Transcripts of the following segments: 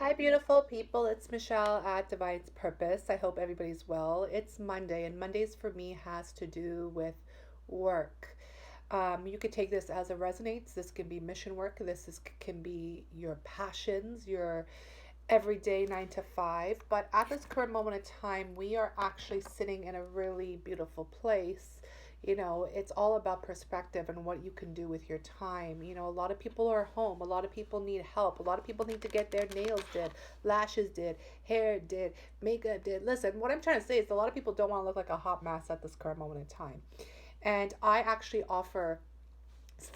Hi, beautiful people. It's Michelle at Divine's Purpose. I hope everybody's well. It's Monday, and Mondays for me has to do with work. You could take this as it resonates. This can be mission work. Can be your passions, your everyday 9 to 5. But at this current moment of time, we are actually sitting in a really beautiful place. It's all about perspective and what you can do with your time. A lot of people are home. A lot of people need help. A lot of people need to get their nails did, lashes did, hair did, makeup did. Listen, what I'm trying to say is a lot of people don't want to look like a hot mess at this current moment in time. And I actually offer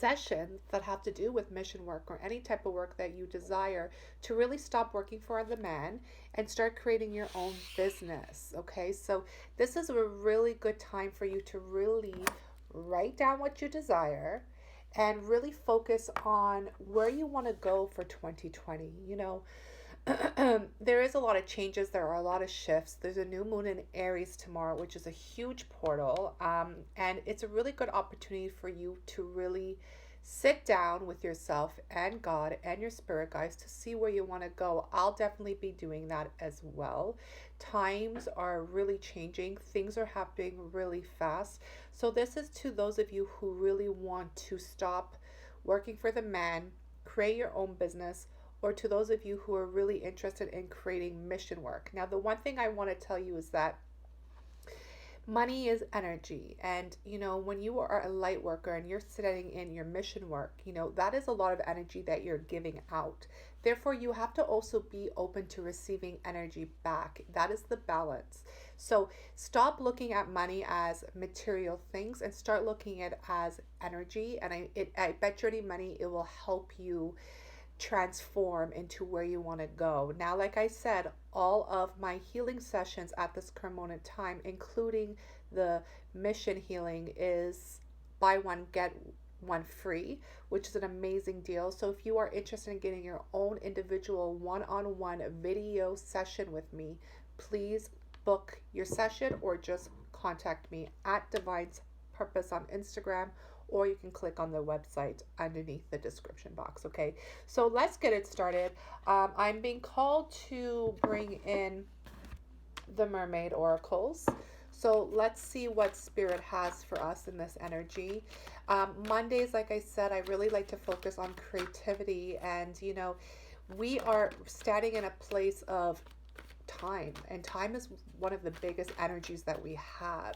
sessions that have to do with mission work or any type of work that you desire to really stop working for the man and start creating your own business. Okay, so this is a really good time for you to really write down what you desire and really focus on where you want to go for 2020. There is a lot of changes. There are a lot of shifts. There's a new moon in Aries tomorrow, which is a huge portal. And it's a really good opportunity for you to really sit down with yourself and God and your spirit guides to see where you want to go. I'll definitely be doing that as well. Times are really changing, things are happening really fast. So, this is to those of you who really want to stop working for the man, create your own business, or to those of you who are really interested in creating mission work. Now, the one thing I want to tell you is that money is energy. And, when you are a light worker and you're sitting in your mission work, that is a lot of energy that you're giving out. Therefore, you have to also be open to receiving energy back. That is the balance. So stop looking at money as material things and start looking at it as energy. And I bet you any money it will help you transform into where you want to go. Now, like I said, all of my healing sessions at this current moment in time, including the mission healing, is buy one, get one free, which is an amazing deal. So, if you are interested in getting your own individual one on one video session with me, please book your session or just contact me at Divine's Purpose on Instagram, or you can click on the website underneath the description box. Okay, so let's get it started. I'm being called to bring in the mermaid oracles. So let's see what spirit has for us in this energy. Mondays, like I said, I really like to focus on creativity, and we are standing in a place of time, and time is one of the biggest energies that we have.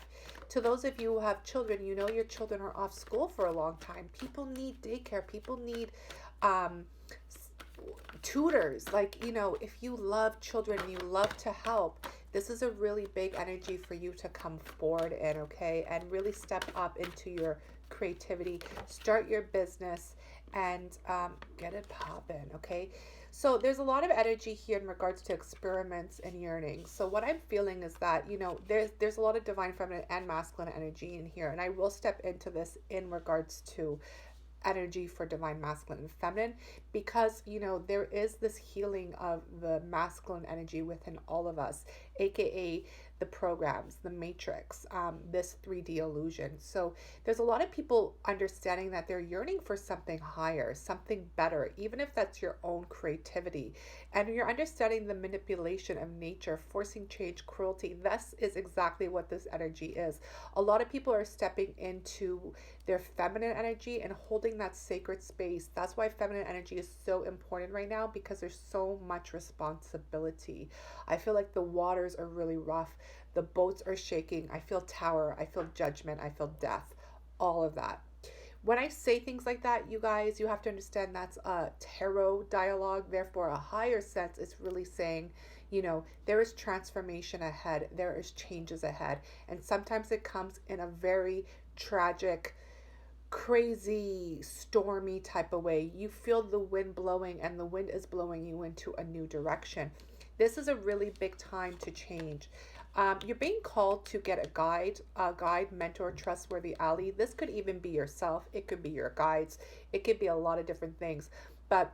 To those of you who have children, your children are off school for a long time. People need daycare. People need um, tutors. Like, if you love children, you love to help, this is a really big energy for you to come forward in, okay? And really step up into your creativity, start your business, and get it popping, okay? So there's a lot of energy here in regards to experiments and yearnings. So what I'm feeling is that, there's a lot of divine feminine and masculine energy in here, and I will step into this in regards to energy for divine masculine and feminine, because there is this healing of the masculine energy within all of us, aka the programs, the matrix, this 3D illusion. So there's a lot of people understanding that they're yearning for something higher, something better, even if that's your own creativity, and you're understanding the manipulation of nature, forcing change, cruelty. This is exactly what this energy is. A lot of people are stepping into their feminine energy and holding that sacred space. That's why feminine energy is so important right now, because there's so much responsibility. I feel like the waters are really rough. The boats are shaking. I feel tower. I feel judgment. I feel death. All of that. When I say things like that, you guys, you have to understand that's a tarot dialogue. Therefore, a higher sense is really saying, there is transformation ahead. There is changes ahead. And sometimes it comes in a very tragic, crazy, stormy type of way. You feel the wind blowing, and the wind is blowing you into a new direction. This is a really big time to change. You're being called to get a guide, mentor, trustworthy ally. This could even be yourself. It could be your guides. It could be a lot of different things. But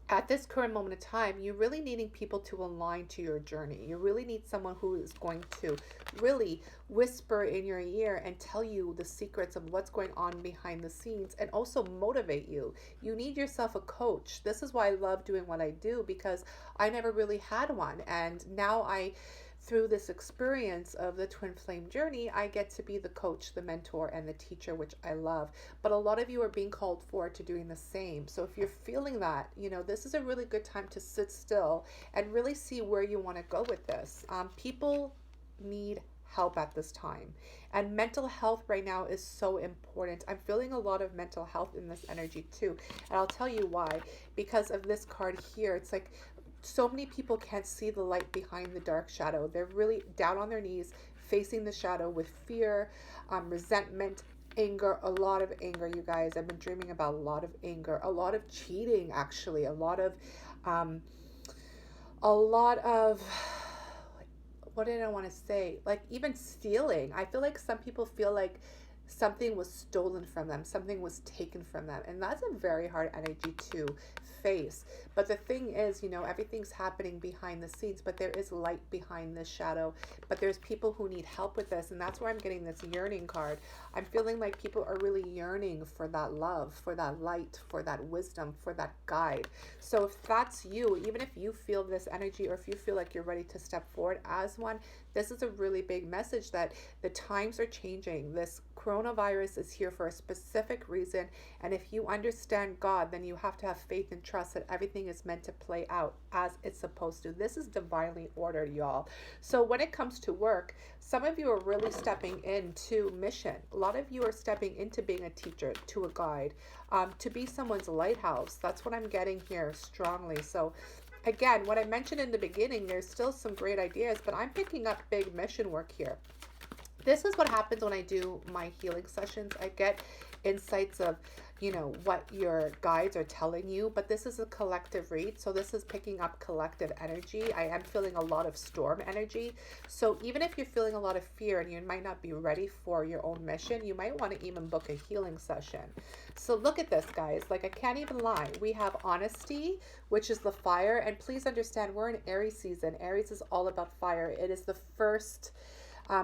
at this current moment in time, you're really needing people to align to your journey. You really need someone who is going to really whisper in your ear and tell you the secrets of what's going on behind the scenes and also motivate you. You need yourself a coach. This is why I love doing what I do, because I never really had one. And now through this experience of the twin flame journey, I get to be the coach, the mentor, and the teacher, which I love. But a lot of you are being called forward to doing the same. So if you're feeling that, this is a really good time to sit still and really see where you want to go with this. People need help at this time, and mental health right now is so important. I'm feeling a lot of mental health in this energy too, and I'll tell you why. Because of this card here, it's like so many people can't see the light behind the dark shadow. They're really down on their knees facing the shadow with fear, resentment, anger, a lot of anger, you guys. I've been dreaming about a lot of anger, a lot of cheating, actually, a lot of what did I want to say? Like even stealing. I feel like some people feel like something was stolen from them, something was taken from them, and that's a very hard energy to face. But the thing is, everything's happening behind the scenes, but there is light behind this shadow. But there's people who need help with this, and that's where I'm getting this yearning card. I'm feeling like people are really yearning for that love, for that light, for that wisdom, for that guide. So if that's you, even if you feel this energy, or if you feel like you're ready to step forward as one, this is a really big message that the times are changing. This coronavirus is here for a specific reason, and if you understand God, then you have to have faith and trust that everything is meant to play out as it's supposed to. This is divinely ordered, y'all. So when it comes to work, some of you are really stepping into mission. A lot of you are stepping into being a teacher, to a guide, to be someone's lighthouse. That's what I'm getting here strongly. So again, what I mentioned in the beginning, there's still some great ideas, but I'm picking up big mission work here. This is what happens when I do my healing sessions. I get insights of, what your guides are telling you, but this is a collective read. So this is picking up collective energy. I am feeling a lot of storm energy. So even if you're feeling a lot of fear and you might not be ready for your own mission, you might want to even book a healing session. So look at this, guys. Like, I can't even lie. We have honesty, which is the fire. And please understand, we're in Aries season. Aries is all about fire. It is the first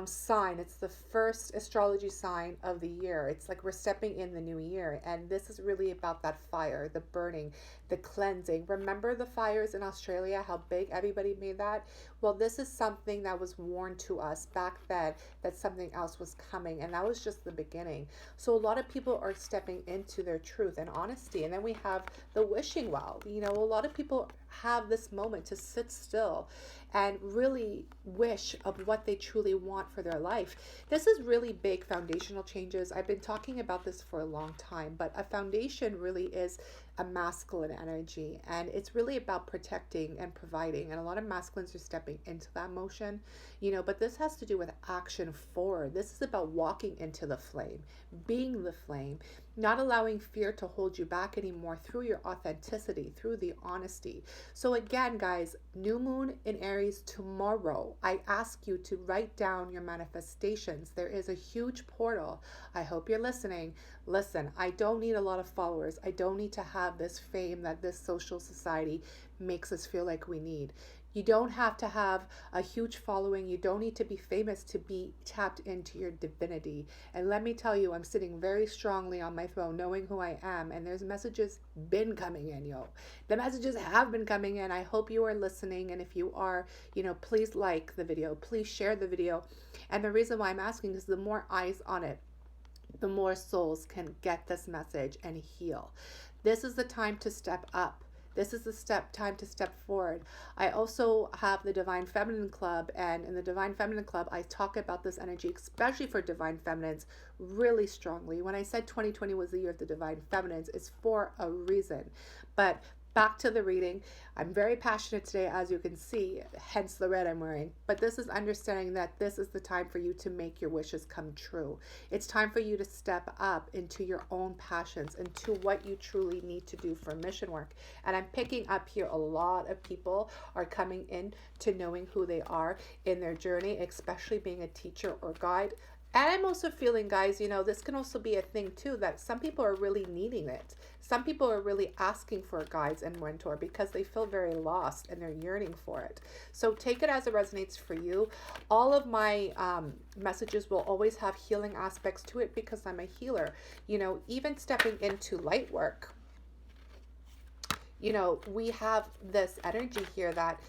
sign. It's the first astrology sign of the year. It's like we're stepping in the new year, and this is really about that fire, the burning, the cleansing. Remember the fires in Australia, how big everybody made that? Well, this is something that was warned to us back then, that something else was coming, and that was just the beginning. So a lot of people are stepping into their truth and honesty. And then we have the wishing well. A lot of people have this moment to sit still and really wish of what they truly want for their life. This is really big foundational changes. I've been talking about this for a long time, but a foundation really is a masculine energy, and it's really about protecting and providing, and a lot of masculines are stepping into that motion, but this has to do with action forward. This is about walking into the flame, being the flame, not allowing fear to hold you back anymore, through your authenticity, through the honesty. So again, guys, new moon in Aries tomorrow. I ask you to write down your manifestations. There is a huge portal. I hope you're listening. Listen, I don't need a lot of followers. I don't need to have this fame that this social society makes us feel like we need. You don't have to have a huge following. You don't need to be famous to be tapped into your divinity. And let me tell you, I'm sitting very strongly on my throne, knowing who I am. And there's messages been coming in, yo. The messages have been coming in. I hope you are listening. And if you are, please like the video. Please share the video. And the reason why I'm asking is the more eyes on it, the more souls can get this message and heal. This is the time to step up. This is the time to step forward. I also have the Divine Feminine Club, and in the Divine Feminine Club, I talk about this energy, especially for Divine Feminines, really strongly. When I said 2020 was the year of the Divine Feminines, it's for a reason. But back to the reading. I'm very passionate today, as you can see, hence the red I'm wearing. But this is understanding that this is the time for you to make your wishes come true. It's time for you to step up into your own passions, into what you truly need to do for mission work. And I'm picking up here a lot of people are coming in to knowing who they are in their journey, especially being a teacher or guide. And I'm also feeling, guys, this can also be a thing too, that some people are really needing it. Some people are really asking for guides and mentor because they feel very lost and they're yearning for it. So take it as it resonates for you. All of my messages will always have healing aspects to it because I'm a healer. Even stepping into light work, we have this energy here that,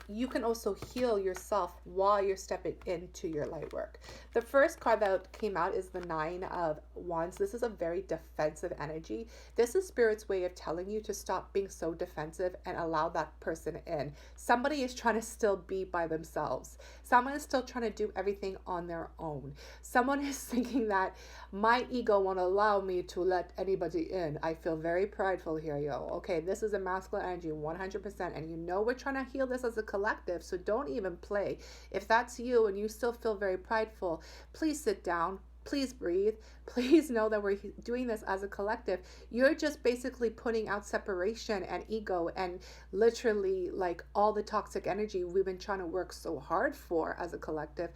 you can also heal yourself while you're stepping into your light work. The first card that came out is the Nine of Wands. This is a very defensive energy. This is Spirit's way of telling you to stop being so defensive and allow that person in. Somebody is trying to still be by themselves. Someone is still trying to do everything on their own. Someone is thinking that my ego won't allow me to let anybody in. I feel very prideful here, yo. Okay, this is a masculine energy, 100%. And we're trying to heal this as a collective, so don't even play. If that's you and you still feel very prideful, please sit down. Please breathe. Please know that we're doing this as a collective. You're just basically putting out separation and ego and literally like all the toxic energy we've been trying to work so hard for as a collective,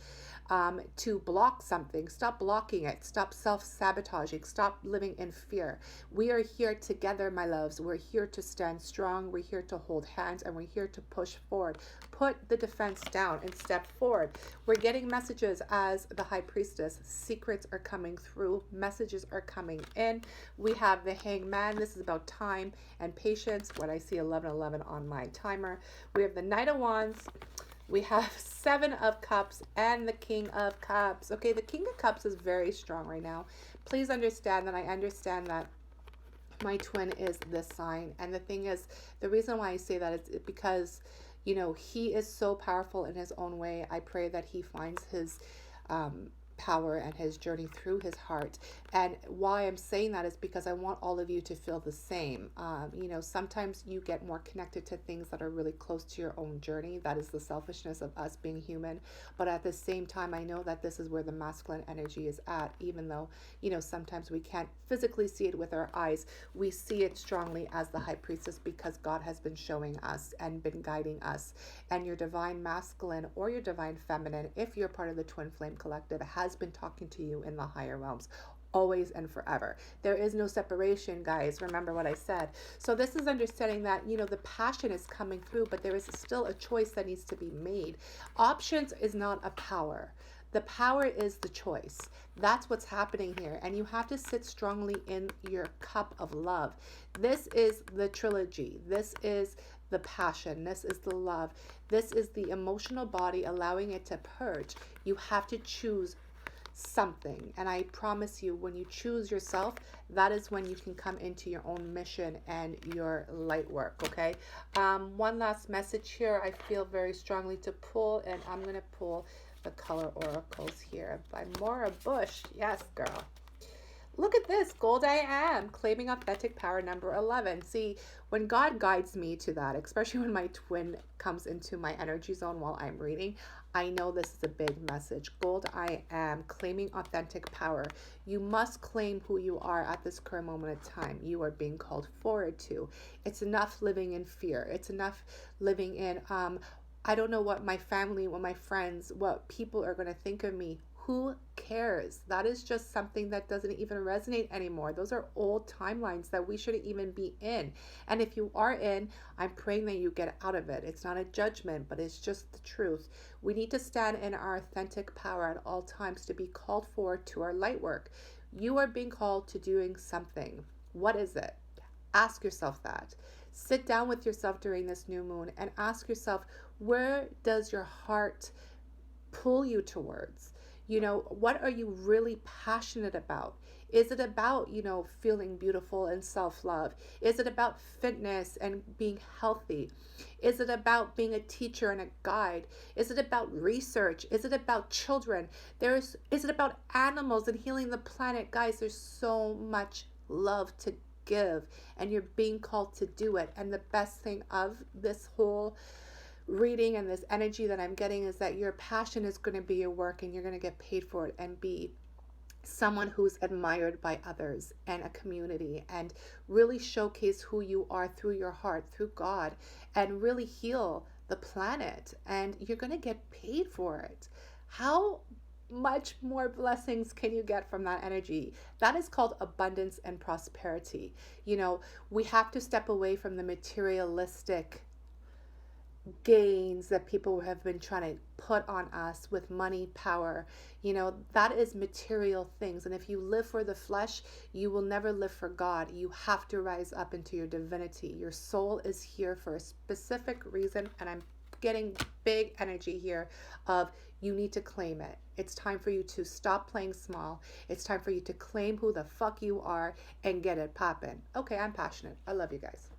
to block something. Stop blocking it. Stop self-sabotaging. Stop living in fear. We are here together, my loves. We're here to stand strong. We're here to hold hands, and we're here to push forward. Put the defense down and step forward. We're getting messages as the High Priestess. Secrets are coming through. Messages are coming in. We have the Hangman. This is about time and patience. When I see 1111 on my timer. We have the Knight of Wands. We have Seven of Cups and the King of Cups. Okay, the King of Cups is very strong right now. Please understand that I understand that my twin is this sign. And the thing is, the reason why I say that is because, he is so powerful in his own way. I pray that he finds his power and his journey through his heart. And why I'm saying that is because I want all of you to feel the same. Sometimes you get more connected to things that are really close to your own journey. That is the selfishness of us being human. But at the same time, I know that this is where the masculine energy is at, even though, sometimes we can't physically see it with our eyes. We see it strongly as the High Priestess because God has been showing us and been guiding us. And your divine masculine or your divine feminine, if you're part of the Twin Flame Collective, has been talking to you in the higher realms always and forever. There is no separation, guys. Remember what I said. So this is understanding that, the passion is coming through, but there is still a choice that needs to be made. Options is not a power. The power is the choice. That's what's happening here. And you have to sit strongly in your cup of love. This is the trilogy. This is the passion. This is the love. This is the emotional body, allowing it to purge. You have to choose something. And I promise you, when you choose yourself, that is when you can come into your own mission and your light work. Okay. One last message here. I feel very strongly to pull, and I'm going to pull the color oracles here by Maura Bush. Yes, girl. Look at this. Gold I am. Claiming authentic power, number 11. See, when God guides me to that, especially when my twin comes into my energy zone while I'm reading, I know this is a big message. Gold I am. Claiming authentic power. You must claim who you are at this current moment of time. You are being called forward to. It's enough living in fear. It's enough living in, I don't know what my family, what my friends, what people are going to think of me. Who cares? That is just something that doesn't even resonate anymore. Those are old timelines that we shouldn't even be in. And if you are in, I'm praying that you get out of it. It's not a judgment, but it's just the truth. We need to stand in our authentic power at all times to be called forward to our light work. You are being called to doing something. What is it? Ask yourself that. Sit down with yourself during this new moon and ask yourself, where does your heart pull you towards? What are you really passionate about? Is it about, feeling beautiful and self-love? Is it about fitness and being healthy? Is it about being a teacher and a guide? Is it about research? Is it about children? Is it about animals and healing the planet? Guys, there's so much love to give, and you're being called to do it. And the best thing of this whole reading and this energy that I'm getting is that your passion is going to be your work, and you're going to get paid for it and be someone who's admired by others and a community, and really showcase who you are through your heart, through God, and really heal the planet, and you're going to get paid for it. How much more blessings can you get from that energy? That is called abundance and prosperity. You know, we have to step away from the materialistic gains that people have been trying to put on us with money, power. You know, that is material things. And if you live for the flesh, you will never live for God. You have to rise up into your divinity. Your soul is here for a specific reason. And I'm getting big energy here of you need to claim it. It's time for you to stop playing small. It's time for you to claim who the fuck you are and get it poppin'. Okay, I'm passionate. I love you guys.